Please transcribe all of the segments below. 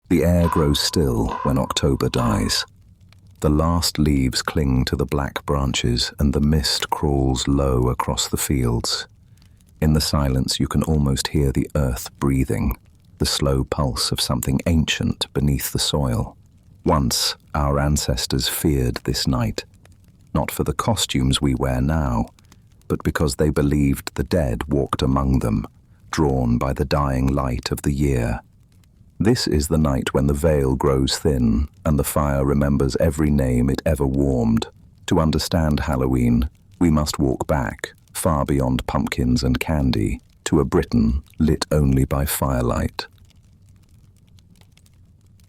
The air grows still when October dies. The last leaves cling to the black branches and the mist crawls low across the fields. In the silence you can almost hear the earth breathing, the slow pulse of something ancient beneath the soil. Once our ancestors feared this night, not for the costumes we wear now, but because they believed the dead walked among them, drawn by the dying light of the year. This is the night when the veil grows thin and the fire remembers every name it ever warmed. To understand Halloween, we must walk back, far beyond pumpkins and candy, to a Britain lit only by firelight.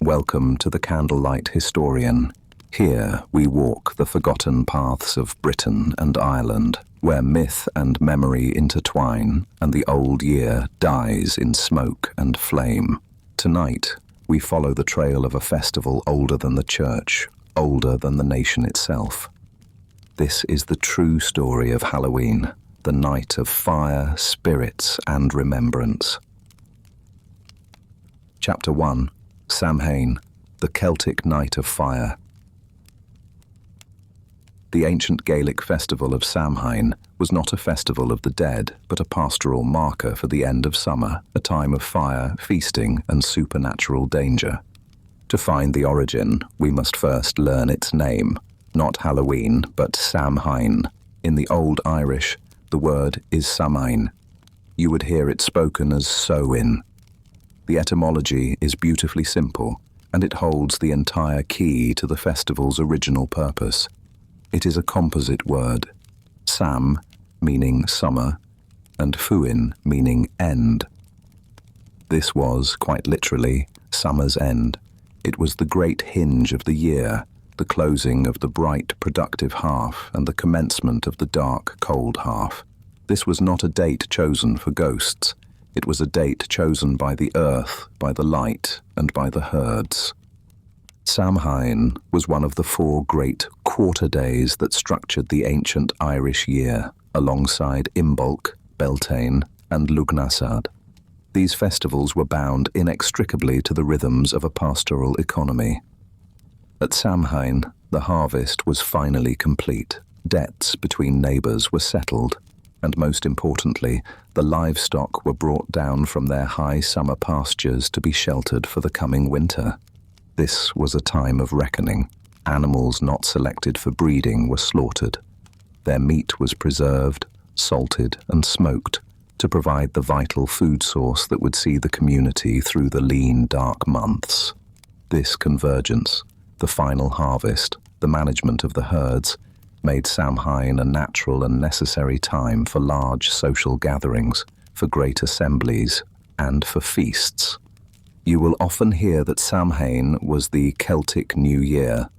Welcome to the Candlelight Historian. Here we walk the forgotten paths of Britain and Ireland, where myth and memory intertwine and the old year dies in smoke and flame. Tonight, we follow the trail of a festival older than the church, older than the nation itself. This is the true story of Halloween, the night of fire, spirits, and remembrance. Chapter 1. Samhain, the Celtic Night of Fire. The ancient Gaelic festival of Samhain was not a festival of the dead, but a pastoral marker for the end of summer, a time of fire, feasting, and supernatural danger. To find the origin, we must first learn its name, not Halloween, but Samhain. In the Old Irish, the word is Samhain. You would hear it spoken as Samhain. The etymology is beautifully simple, and it holds the entire key to the festival's original purpose. It is a composite word, Sam meaning summer, and Fuin meaning end. This was, quite literally, summer's end. It was the great hinge of the year, the closing of the bright, productive half and the commencement of the dark, cold half. This was not a date chosen for ghosts. It was a date chosen by the earth, by the light, and by the herds. Samhain was one of the 4 great quarter days that structured the ancient Irish year, alongside Imbolc, Beltane, and Lugnasad. These festivals were bound inextricably to the rhythms of a pastoral economy. At Samhain, the harvest was finally complete, debts between neighbours were settled, and most importantly, the livestock were brought down from their high summer pastures to be sheltered for the coming winter. This was a time of reckoning. Animals not selected for breeding were slaughtered. Their meat was preserved, salted, and smoked to provide the vital food source that would see the community through the lean, dark months. This convergence, the final harvest, the management of the herds, made Samhain a natural and necessary time for large social gatherings, for great assemblies, and for feasts. You will often hear that Samhain was the Celtic New Year.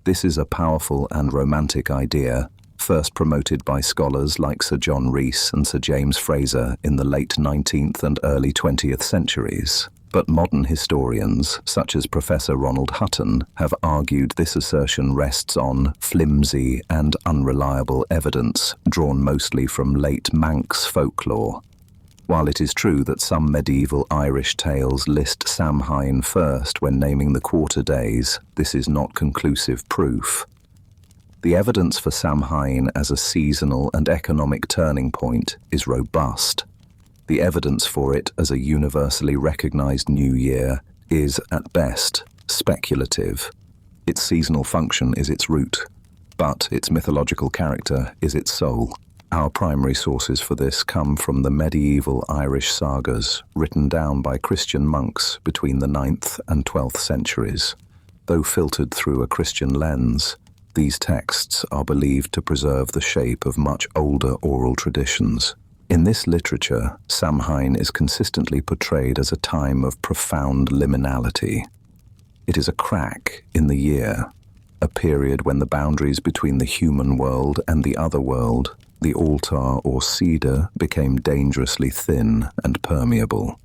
This is a powerful and romantic idea, first promoted by scholars like Sir John Rhys and Sir James Fraser in the late 19th and early 20th centuries. But modern historians, such as Professor Ronald Hutton, have argued this assertion rests on flimsy and unreliable evidence drawn mostly from late Manx folklore. While it is true that some medieval Irish tales list Samhain first when naming the quarter days, this is not conclusive proof. The evidence for Samhain as a seasonal and economic turning point is robust. The evidence for it as a universally recognized new year is, at best, speculative. Its seasonal function is its root, but its mythological character is its soul. Our primary sources for this come from the medieval Irish sagas written down by Christian monks between the 9th and 12th centuries. Though filtered through a Christian lens, these texts are believed to preserve the shape of much older oral traditions. In this literature, Samhain is consistently portrayed as a time of profound liminality. It is a crack in the year, a period when the boundaries between the human world and the other world, the altar or cedar, became dangerously thin and permeable.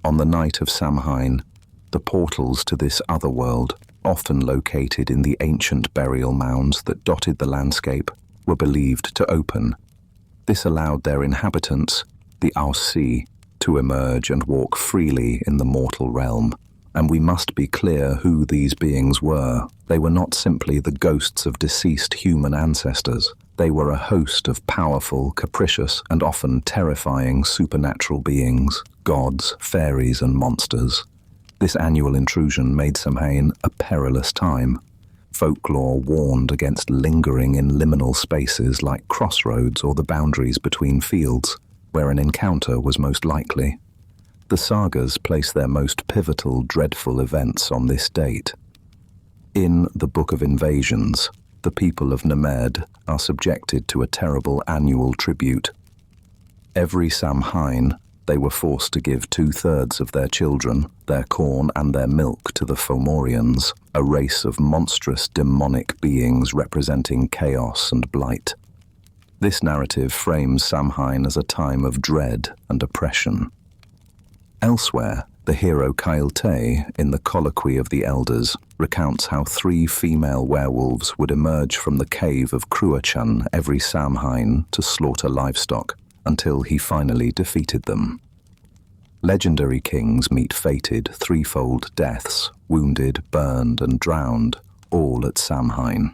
On the night of Samhain, the portals to this other world, often located in the ancient burial mounds that dotted the landscape, were believed to open. This allowed their inhabitants, the Aussie, to emerge and walk freely in the mortal realm, And we must be clear who these beings were. They were not simply the ghosts of deceased human ancestors. They were a host of powerful, capricious, and often terrifying supernatural beings, gods, fairies, and monsters. This annual intrusion made Samhain a perilous time. Folklore warned against lingering in liminal spaces like crossroads or the boundaries between fields, where an encounter was most likely. The sagas place their most pivotal, dreadful events on this date. In the Book of Invasions, the people of Nemed are subjected to a terrible annual tribute. Every Samhain, they were forced to give 2/3 of their children, their corn and their milk to the Fomorians, a race of monstrous demonic beings representing chaos and blight. This narrative frames Samhain as a time of dread and oppression. Elsewhere, the hero Caelte, in the Colloquy of the Elders, recounts how 3 female werewolves would emerge from the cave of Cruachan every Samhain to slaughter livestock, until he finally defeated them. Legendary kings meet fated threefold deaths, wounded, burned, and drowned, all at Samhain.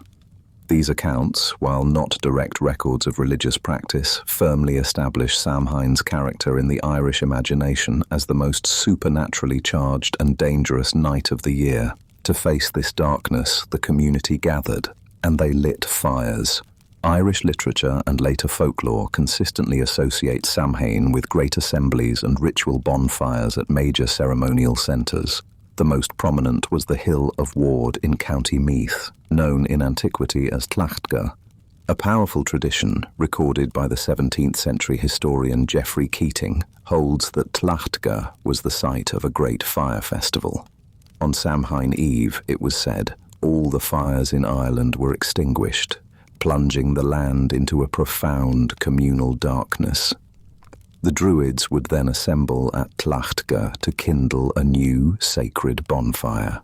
These accounts, while not direct records of religious practice, firmly establish Samhain's character in the Irish imagination as the most supernaturally charged and dangerous night of the year. To face this darkness, the community gathered, and they lit fires. Irish literature and later folklore consistently associate Samhain with great assemblies and ritual bonfires at major ceremonial centres. The most prominent was the Hill of Ward in County Meath, known in antiquity as Tlachtga. A powerful tradition, recorded by the 17th century historian Geoffrey Keating, holds that Tlachtga was the site of a great fire festival. On Samhain Eve, it was said, all the fires in Ireland were extinguished, plunging the land into a profound communal darkness. The Druids would then assemble at Tlachtga to kindle a new sacred bonfire.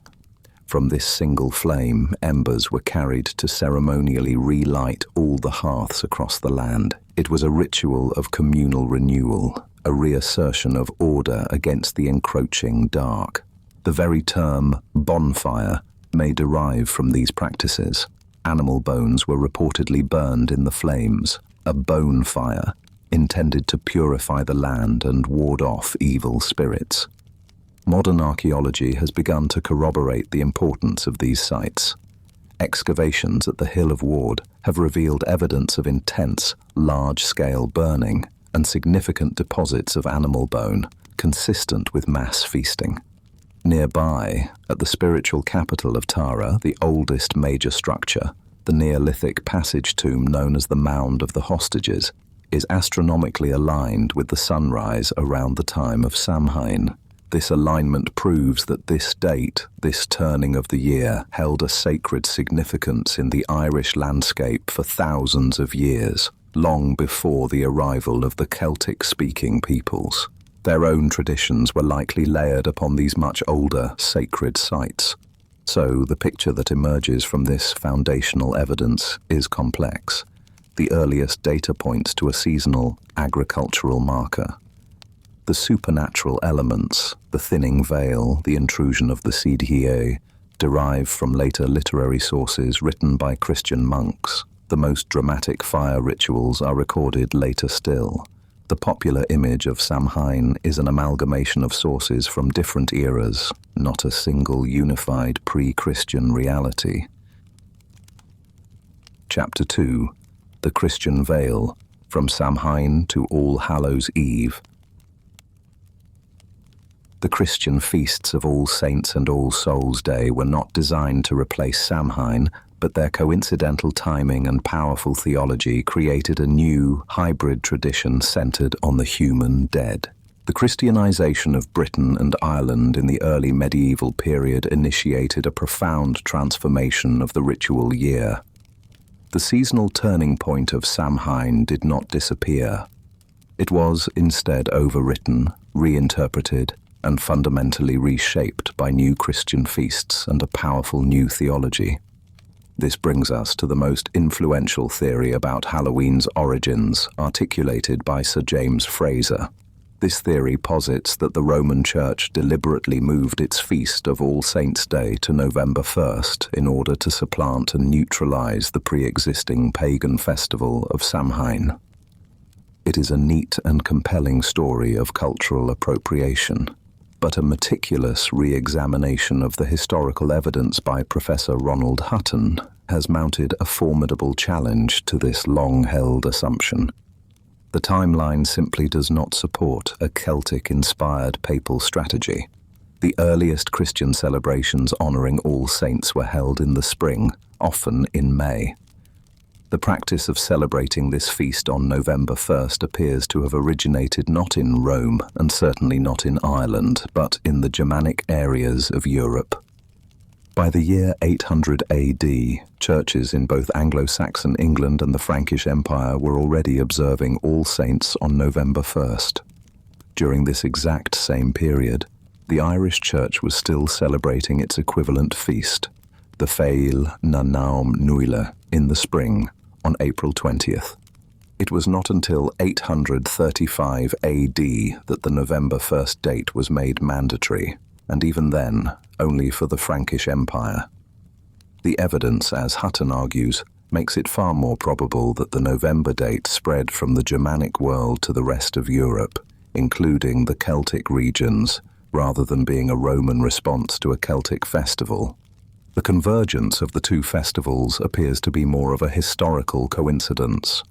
From this single flame, embers were carried to ceremonially relight all the hearths across the land. It was a ritual of communal renewal, a reassertion of order against the encroaching dark. The very term bonfire may derive from these practices. Animal bones were reportedly burned in the flames, a bone fire, intended to purify the land and ward off evil spirits. Modern archaeology has begun to corroborate the importance of these sites. Excavations at the Hill of Ward have revealed evidence of intense, large-scale burning and significant deposits of animal bone, consistent with mass feasting. Nearby, at the spiritual capital of Tara, the oldest major structure, the Neolithic passage tomb known as the Mound of the Hostages, is astronomically aligned with the sunrise around the time of Samhain. This alignment proves that this date, this turning of the year, held a sacred significance in the Irish landscape for thousands of years, long before the arrival of the Celtic-speaking peoples. Their own traditions were likely layered upon these much older sacred sites. So the picture that emerges from this foundational evidence is complex. The earliest data points to a seasonal, agricultural marker. The supernatural elements, the thinning veil, the intrusion of the Sidhe, derive from later literary sources written by Christian monks. The most dramatic fire rituals are recorded later still. The popular image of Samhain is an amalgamation of sources from different eras, not a single unified pre-Christian reality. Chapter 2. The Christian Veil, from Samhain to All Hallows Eve. The Christian feasts of All Saints and All Souls' Day were not designed to replace Samhain, but their coincidental timing and powerful theology created a new, hybrid tradition centered on the human dead. The Christianization of Britain and Ireland in the early medieval period initiated a profound transformation of the ritual year. The seasonal turning point of Samhain did not disappear. It was instead overwritten, reinterpreted, and fundamentally reshaped by new Christian feasts and a powerful new theology. This brings us to the most influential theory about Halloween's origins, articulated by Sir James Frazer. This theory posits that the Roman Church deliberately moved its feast of All Saints' Day to November 1st in order to supplant and neutralize the pre-existing pagan festival of Samhain. It is a neat and compelling story of cultural appropriation, but a meticulous re-examination of the historical evidence by Professor Ronald Hutton has mounted a formidable challenge to this long-held assumption. The timeline simply does not support a Celtic-inspired papal strategy. The earliest Christian celebrations honoring All Saints were held in the spring, often in May. The practice of celebrating this feast on November 1st appears to have originated not in Rome and certainly not in Ireland, but in the Germanic areas of Europe. By the year 800 AD, churches in both Anglo-Saxon England and the Frankish Empire were already observing All Saints on November 1st. During this exact same period, the Irish Church was still celebrating its equivalent feast, the Féil na Naum Nuile, in the spring, on April 20th. It was not until 835 AD that the November 1st date was made mandatory, and even then, only for the Frankish Empire. The evidence, as Hutton argues, makes it far more probable that the November date spread from the Germanic world to the rest of Europe, including the Celtic regions, rather than being a Roman response to a Celtic festival. The convergence of the two festivals appears to be more of a historical coincidence.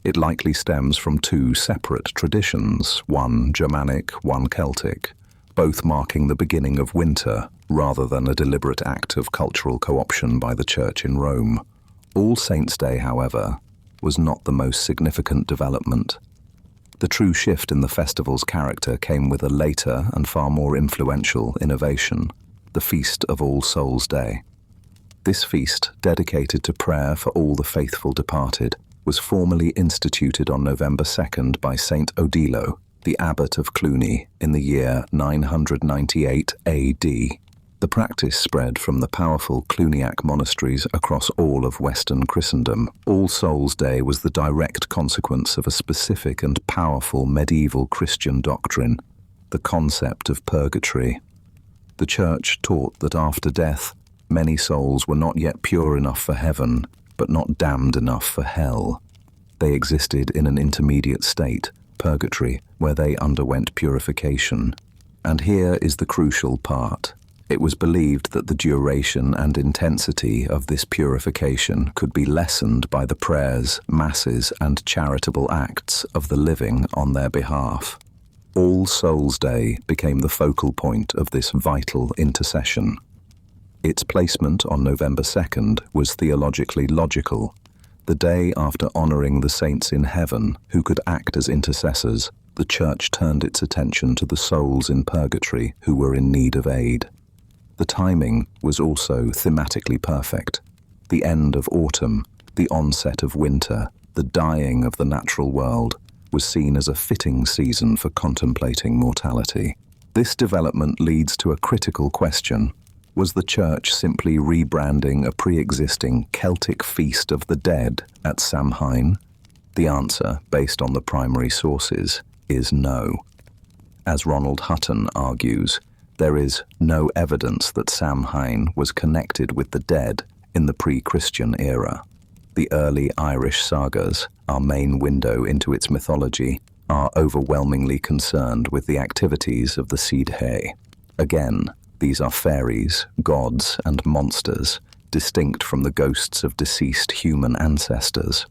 It likely stems from two separate traditions, one Germanic, one Celtic, both marking the beginning of winter rather than a deliberate act of cultural co-option by the Church in Rome. All Saints' Day, however, was not the most significant development. The true shift in the festival's character came with a later and far more influential innovation, the Feast of All Souls' Day. This feast, dedicated to prayer for all the faithful departed, was formally instituted on November 2nd by Saint Odilo, the abbot of Cluny, in the year 998 AD. The practice spread from the powerful Cluniac monasteries across all of Western Christendom. All Souls' Day was the direct consequence of a specific and powerful medieval Christian doctrine, the concept of purgatory. The Church taught that after death, many souls were not yet pure enough for heaven, but not damned enough for hell. They existed in an intermediate state, purgatory, where they underwent purification. And here is the crucial part. It was believed that the duration and intensity of this purification could be lessened by the prayers, masses, and charitable acts of the living on their behalf. All Souls' Day became the focal point of this vital intercession. Its placement on November 2nd was theologically logical. The day after honoring the saints in heaven who could act as intercessors, the Church turned its attention to the souls in purgatory who were in need of aid. The timing was also thematically perfect. The end of autumn, the onset of winter, the dying of the natural world was seen as a fitting season for contemplating mortality. This development leads to a critical question. Was the Church simply rebranding a pre-existing Celtic feast of the dead at Samhain? The answer, based on the primary sources, is no. As Ronald Hutton argues, there is no evidence that Samhain was connected with the dead in the pre-Christian era. The early Irish sagas, our main window into its mythology, are overwhelmingly concerned with the activities of the Sidhe. Again, these are fairies, gods, and monsters, distinct from the ghosts of deceased human ancestors.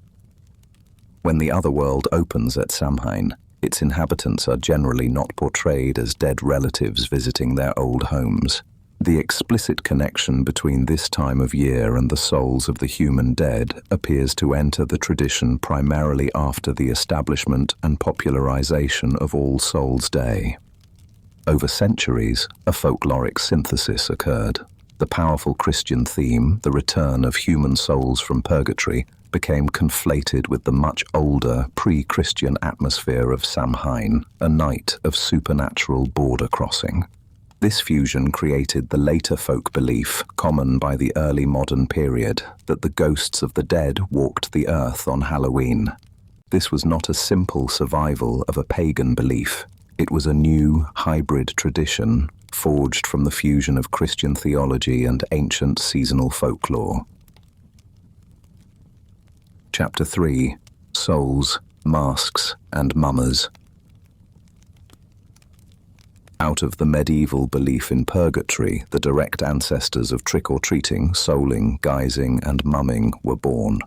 When the otherworld opens at Samhain, its inhabitants are generally not portrayed as dead relatives visiting their old homes. The explicit connection between this time of year and the souls of the human dead appears to enter the tradition primarily after the establishment and popularization of All Souls' Day. Over centuries, a folkloric synthesis occurred. The powerful Christian theme, the return of human souls from purgatory, became conflated with the much older pre-Christian atmosphere of Samhain, a night of supernatural border crossing. This fusion created the later folk belief, common by the early modern period, that the ghosts of the dead walked the earth on Halloween. This was not a simple survival of a pagan belief. It was a new, hybrid tradition forged from the fusion of Christian theology and ancient seasonal folklore. Chapter 3: Souls, Masks, and Mummers. Out of the medieval belief in purgatory, the direct ancestors of trick-or-treating, souling, guising, and mumming were born.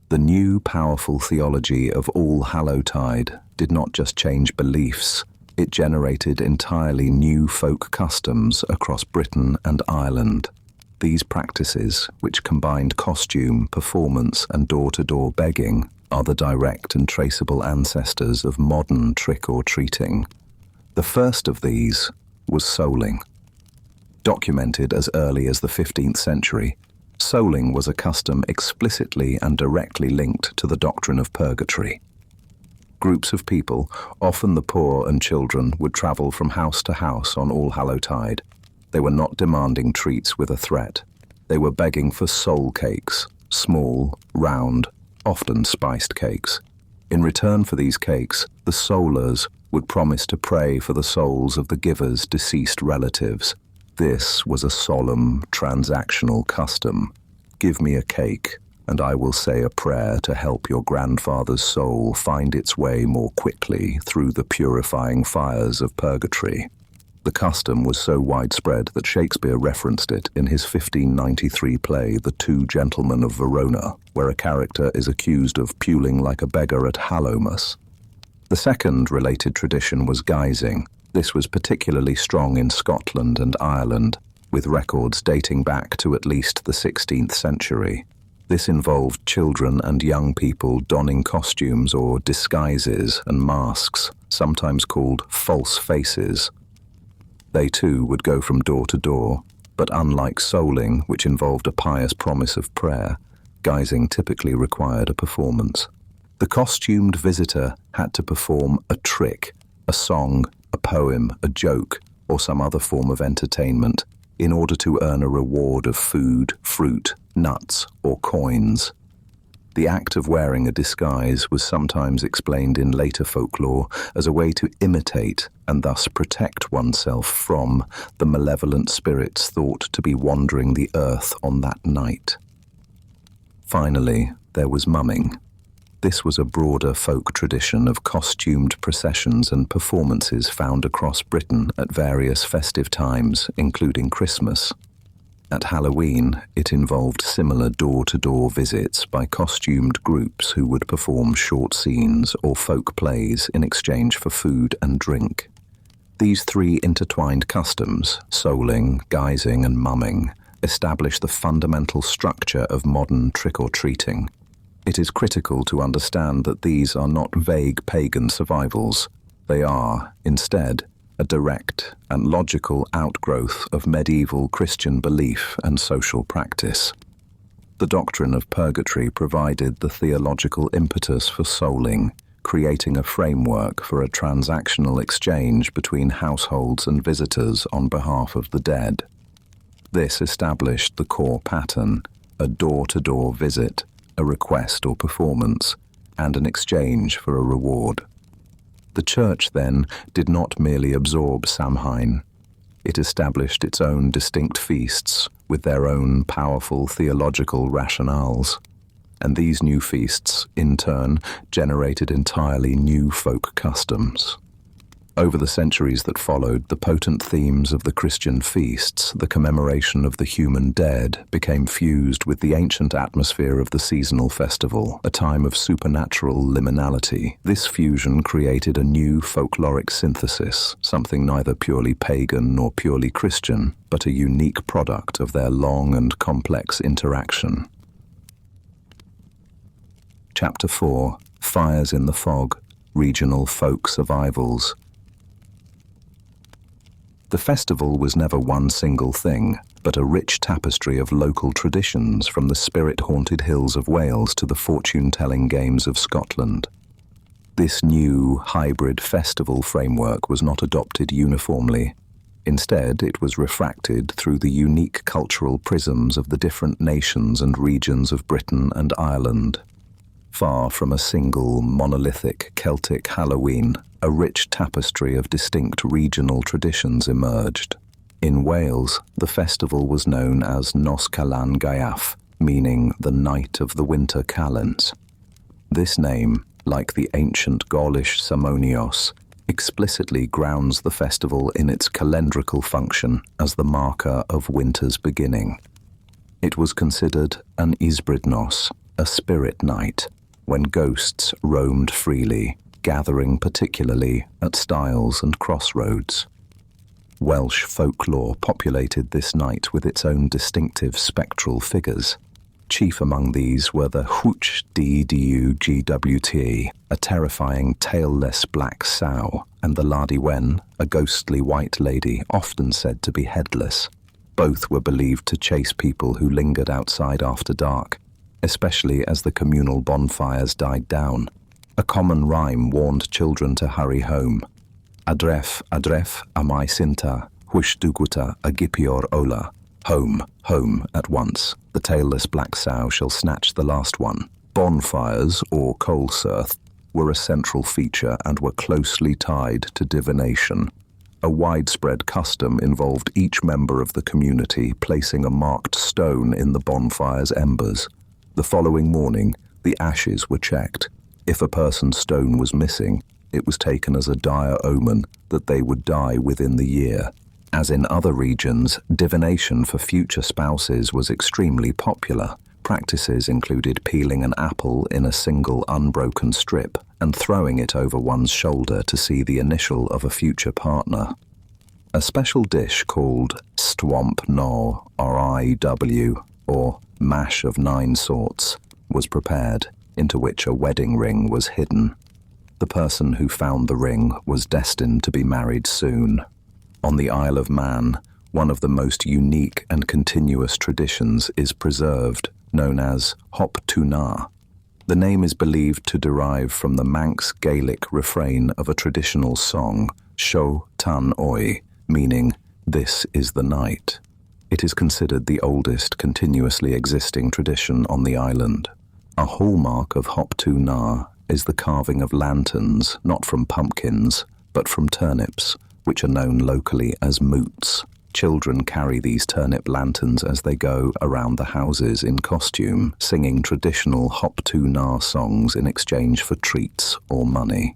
The new, powerful theology of All Hallowtide did not just change beliefs, it generated entirely new folk customs across Britain and Ireland. These practices, which combined costume, performance, and door-to-door begging, are the direct and traceable ancestors of modern trick-or-treating. The first of these was souling. Documented as early as the 15th century, souling was a custom explicitly and directly linked to the doctrine of purgatory. Groups of people, often the poor and children, would travel from house to house on All Hallowtide. They were not demanding treats with a threat. They were begging for soul cakes, small, round, often spiced cakes. In return for these cakes, the soulers would promise to pray for the souls of the giver's deceased relatives. This was a solemn, transactional custom. Give me a cake, and I will say a prayer to help your grandfather's soul find its way more quickly through the purifying fires of purgatory. The custom was so widespread that Shakespeare referenced it in his 1593 play The Two Gentlemen of Verona, where a character is accused of puling like a beggar at Hallowmas. The second related tradition was guising. This was particularly strong in Scotland and Ireland, with records dating back to at least the 16th century. This involved children and young people donning costumes or disguises and masks, sometimes called false faces. They too would go from door to door, but unlike souling, which involved a pious promise of prayer, guising typically required a performance. The costumed visitor had to perform a trick, a song, a poem, a joke, or some other form of entertainment in order to earn a reward of food, fruit, nuts, or coins. The act of wearing a disguise was sometimes explained in later folklore as a way to imitate and thus protect oneself from the malevolent spirits thought to be wandering the earth on that night. Finally, there was mumming. This was a broader folk tradition of costumed processions and performances found across Britain at various festive times, including Christmas. At Halloween, it involved similar door-to-door visits by costumed groups who would perform short scenes or folk plays in exchange for food and drink. These three intertwined customs, souling, guising, and mumming, establish the fundamental structure of modern trick-or-treating. It is critical to understand that these are not vague pagan survivals. They are, instead, a direct and logical outgrowth of medieval Christian belief and social practice. The doctrine of purgatory provided the theological impetus for souling, creating a framework for a transactional exchange between households and visitors on behalf of the dead. This established the core pattern: a door-to-door visit, a request or performance, and an exchange for a reward. The Church, then, did not merely absorb Samhain. It established its own distinct feasts with their own powerful theological rationales. And these new feasts, in turn, generated entirely new folk customs. Over the centuries that followed, the potent themes of the Christian feasts, the commemoration of the human dead, became fused with the ancient atmosphere of the seasonal festival, a time of supernatural liminality. This fusion created a new folkloric synthesis, something neither purely pagan nor purely Christian, but a unique product of their long and complex interaction. Chapter 4: Fires in the Fog, Regional Folk Survivals. The festival was never one single thing, but a rich tapestry of local traditions from the spirit-haunted hills of Wales to the fortune-telling games of Scotland. This new, hybrid festival framework was not adopted uniformly. Instead, it was refracted through the unique cultural prisms of the different nations and regions of Britain and Ireland. Far from a single monolithic Celtic Halloween, a rich tapestry of distinct regional traditions emerged. In Wales, the festival was known as Nos Calan Gaeaf, meaning the night of the winter calends. This name, like the ancient Gaulish Samonios, explicitly grounds the festival in its calendrical function as the marker of winter's beginning. It was considered an Ysbrydnos, a spirit night, when ghosts roamed freely, gathering particularly at stiles and crossroads. Welsh folklore populated this night with its own distinctive spectral figures. Chief among these were the Hwch Dwgt, a terrifying tailless black sow, and the Ladi Wen, a ghostly white lady often said to be headless. Both were believed to chase people who lingered outside after dark, especially as the communal bonfires died down. A common rhyme warned children to hurry home. Adref, adref, amai sinta, hushduguta agipior ola. Home, home, at once. The tailless black sow shall snatch the last one. Bonfires, or coal cirth, were a central feature and were closely tied to divination. A widespread custom involved each member of the community placing a marked stone in the bonfire's embers. The following morning, the ashes were checked. If a person's stone was missing, it was taken as a dire omen that they would die within the year. As in other regions, divination for future spouses was extremely popular. Practices included peeling an apple in a single unbroken strip and throwing it over one's shoulder to see the initial of a future partner. A special dish called stwamp no, RIW, or mash of 9 sorts, was prepared, into which a wedding ring was hidden. The person who found the ring was destined to be married soon. On the Isle of Man, one of the most unique and continuous traditions is preserved, known as Hop Tuna. The name is believed to derive from the Manx Gaelic refrain of a traditional song, Sho Tan Oi, meaning, "This is the night." It is considered the oldest continuously existing tradition on the island. A hallmark of Hop Tuna is the carving of lanterns, not from pumpkins, but from turnips, which are known locally as moots. Children carry these turnip lanterns as they go around the houses in costume, singing traditional Hop Tuna songs in exchange for treats or money.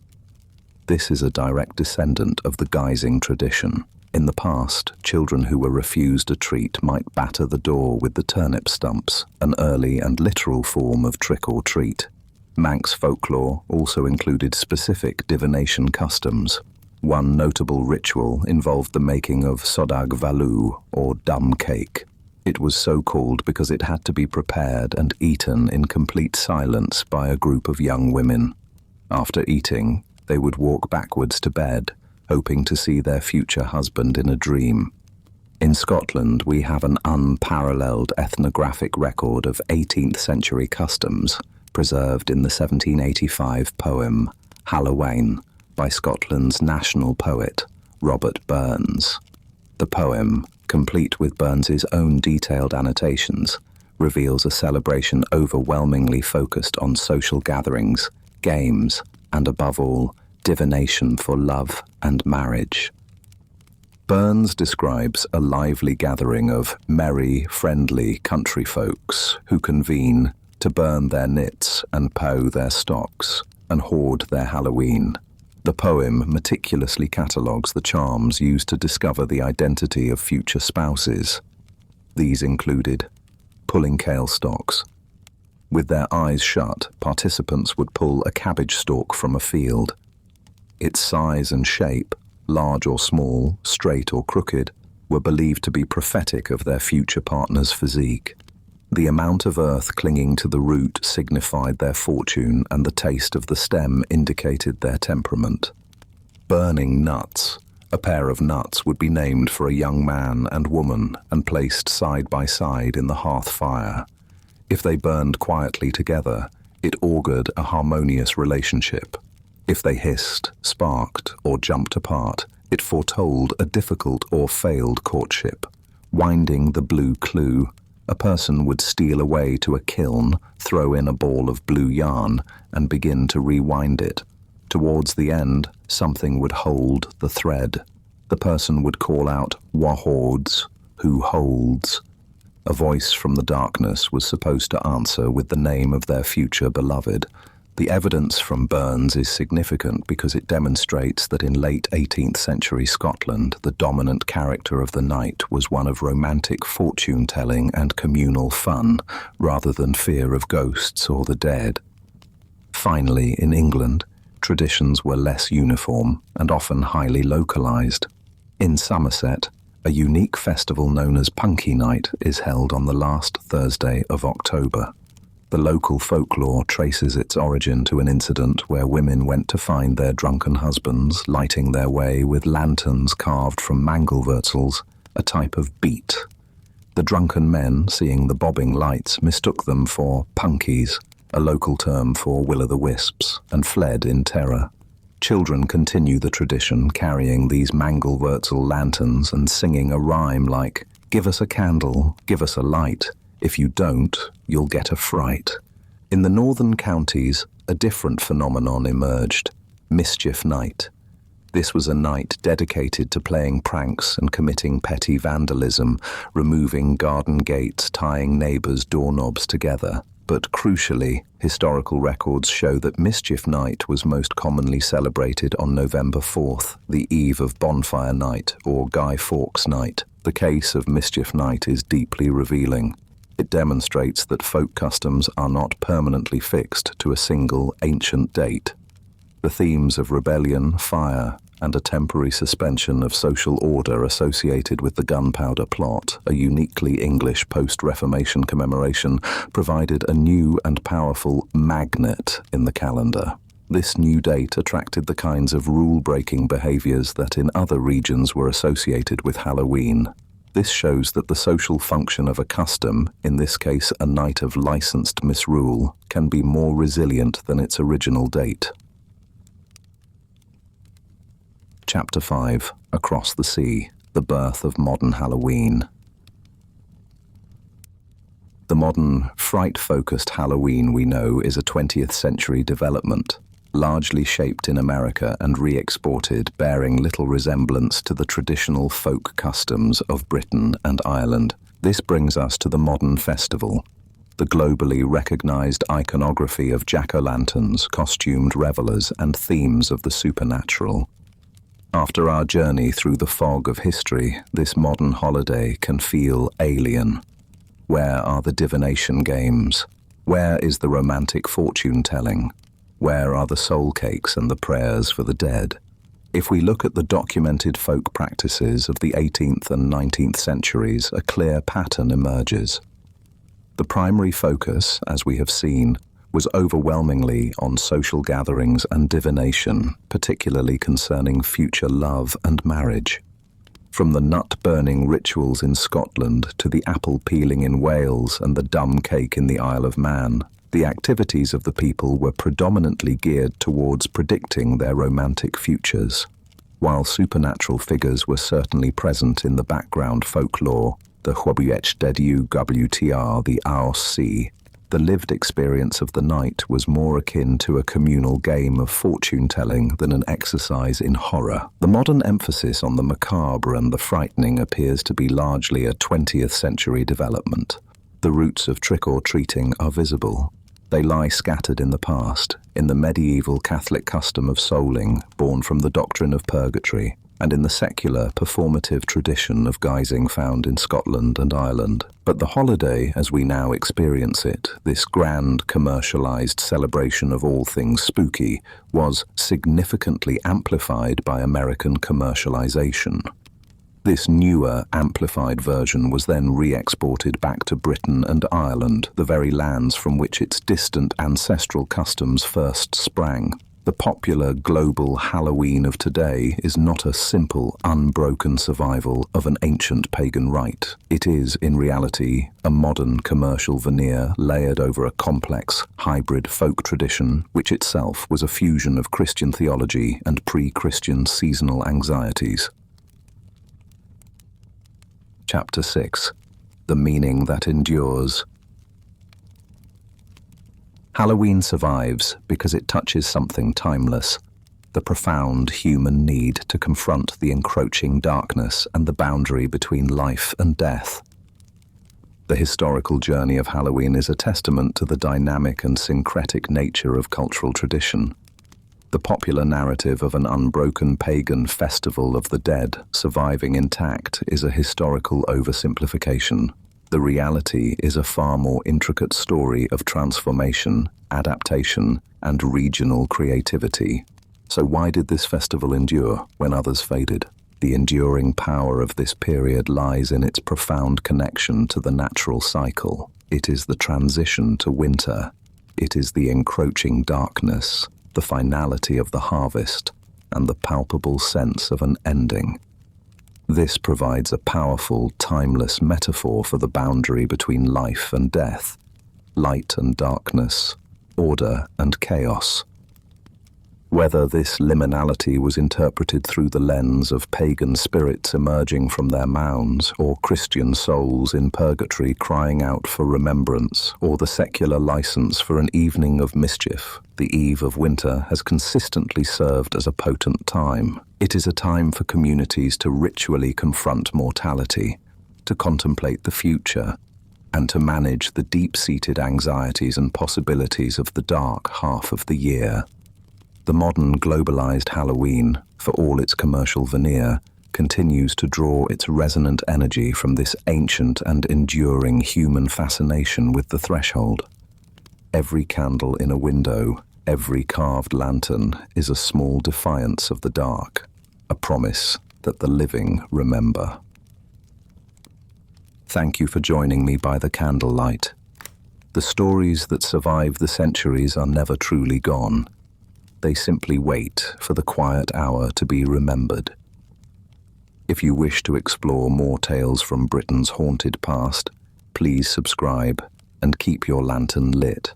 This is a direct descendant of the guising tradition. In the past, children who were refused a treat might batter the door with the turnip stumps, an early and literal form of trick or treat. Manx folklore also included specific divination customs. One notable ritual involved the making of sodag valu, or dumb cake. It was so called because it had to be prepared and eaten in complete silence by a group of young women. After eating, they would walk backwards to bed, hoping to see their future husband in a dream. In Scotland, we have an unparalleled ethnographic record of 18th century customs, preserved in the 1785 poem Halloween by Scotland's national poet, Robert Burns. The poem, complete with Burns's own detailed annotations, reveals a celebration overwhelmingly focused on social gatherings, games, and above all, divination for love and marriage. Burns describes a lively gathering of merry, friendly country folks who convene to burn their knits and pow their stocks and hoard their Halloween. The poem meticulously catalogues the charms used to discover the identity of future spouses. These included pulling kale stalks. With their eyes shut, participants would pull a cabbage stalk from a field. Its size and shape, large or small, straight or crooked, were believed to be prophetic of their future partner's physique. The amount of earth clinging to the root signified their fortune, and the taste of the stem indicated their temperament. Burning nuts. A pair of nuts would be named for a young man and woman and placed side by side in the hearth fire. If they burned quietly together, it augured a harmonious relationship. If they hissed, sparked, or jumped apart, it foretold a difficult or failed courtship. Winding the blue clue. A person would steal away to a kiln, throw in a ball of blue yarn, and begin to rewind it. Towards the end, something would hold the thread. The person would call out, "Wahords, who holds?" A voice from the darkness was supposed to answer with the name of their future beloved. The evidence from Burns is significant because it demonstrates that in late 18th century Scotland, the dominant character of the night was one of romantic fortune-telling and communal fun, rather than fear of ghosts or the dead. Finally, in England, traditions were less uniform and often highly localized. In Somerset, a unique festival known as Punky Night is held on the last Thursday of October. The local folklore traces its origin to an incident where women went to find their drunken husbands, lighting their way with lanterns carved from mangelwurzels, a type of beet. The drunken men, seeing the bobbing lights, mistook them for punkies, a local term for will-o'-the-wisps, and fled in terror. Children continue the tradition, carrying these mangelwurzel lanterns and singing a rhyme like, "Give us a candle, give us a light. If you don't, you'll get a fright." In the northern counties, a different phenomenon emerged, Mischief Night. This was a night dedicated to playing pranks and committing petty vandalism, removing garden gates, tying neighbors' doorknobs together. But crucially, historical records show that Mischief Night was most commonly celebrated on November 4th, the eve of Bonfire Night or Guy Fawkes Night. The case of Mischief Night is deeply revealing. It demonstrates that folk customs are not permanently fixed to a single ancient date. The themes of rebellion, fire, and a temporary suspension of social order associated with the Gunpowder Plot, a uniquely English post-Reformation commemoration, provided a new and powerful magnet in the calendar. This new date attracted the kinds of rule-breaking behaviors that in other regions were associated with Halloween. This shows that the social function of a custom, in this case a night of licensed misrule, can be more resilient than its original date. Chapter 5. Across the Sea, the birth of modern Halloween. The modern, fright-focused Halloween we know is a 20th century development, largely shaped in America and re-exported, bearing little resemblance to the traditional folk customs of Britain and Ireland. This brings us to the modern festival, the globally recognized iconography of jack-o'-lanterns, costumed revelers, and themes of the supernatural. After our journey through the fog of history, this modern holiday can feel alien. Where are the divination games? Where is the romantic fortune-telling? Where are the soul cakes and the prayers for the dead? If we look at the documented folk practices of the 18th and 19th centuries, a clear pattern emerges. The primary focus, as we have seen, was overwhelmingly on social gatherings and divination, particularly concerning future love and marriage. From the nut-burning rituals in Scotland to the apple peeling in Wales and the dumb cake in the Isle of Man, the activities of the people were predominantly geared towards predicting their romantic futures. While supernatural figures were certainly present in the background folklore, the Chwabwiech Dediu Gwtr, the Aos, the lived experience of the night was more akin to a communal game of fortune-telling than an exercise in horror. The modern emphasis on the macabre and the frightening appears to be largely a 20th century development. The roots of trick-or-treating are visible. They lie scattered in the past, in the medieval Catholic custom of souling, born from the doctrine of purgatory, and in the secular, performative tradition of guising found in Scotland and Ireland. But the holiday, as we now experience it, this grand, commercialized celebration of all things spooky, was significantly amplified by American commercialization. This newer, amplified version was then re-exported back to Britain and Ireland, the very lands from which its distant ancestral customs first sprang. The popular global Halloween of today is not a simple, unbroken survival of an ancient pagan rite. It is, in reality, a modern commercial veneer layered over a complex, hybrid folk tradition, which itself was a fusion of Christian theology and pre-Christian seasonal anxieties. Chapter 6. the meaning that endures. Halloween survives because it touches something timeless, the profound human need to confront the encroaching darkness and the boundary between life and death. The historical journey of Halloween is a testament to the dynamic and syncretic nature of cultural tradition. The popular narrative of an unbroken pagan festival of the dead surviving intact is a historical oversimplification. The reality is a far more intricate story of transformation, adaptation, and regional creativity. So why did this festival endure when others faded? The enduring power of this period lies in its profound connection to the natural cycle. It is the transition to winter. It is the encroaching darkness, the finality of the harvest, and the palpable sense of an ending. This provides a powerful, timeless metaphor for the boundary between life and death, light and darkness, order and chaos. Whether this liminality was interpreted through the lens of pagan spirits emerging from their mounds, or Christian souls in purgatory crying out for remembrance, or the secular license for an evening of mischief, the eve of winter has consistently served as a potent time. It is a time for communities to ritually confront mortality, to contemplate the future, and to manage the deep-seated anxieties and possibilities of the dark half of the year. The modern globalized Halloween, for all its commercial veneer, continues to draw its resonant energy from this ancient and enduring human fascination with the threshold. Every candle in a window, every carved lantern is a small defiance of the dark, a promise that the living remember. Thank you for joining me by the candlelight. The stories that survive the centuries are never truly gone. They simply wait for the quiet hour to be remembered. If you wish to explore more tales from Britain's haunted past, please subscribe and keep your lantern lit.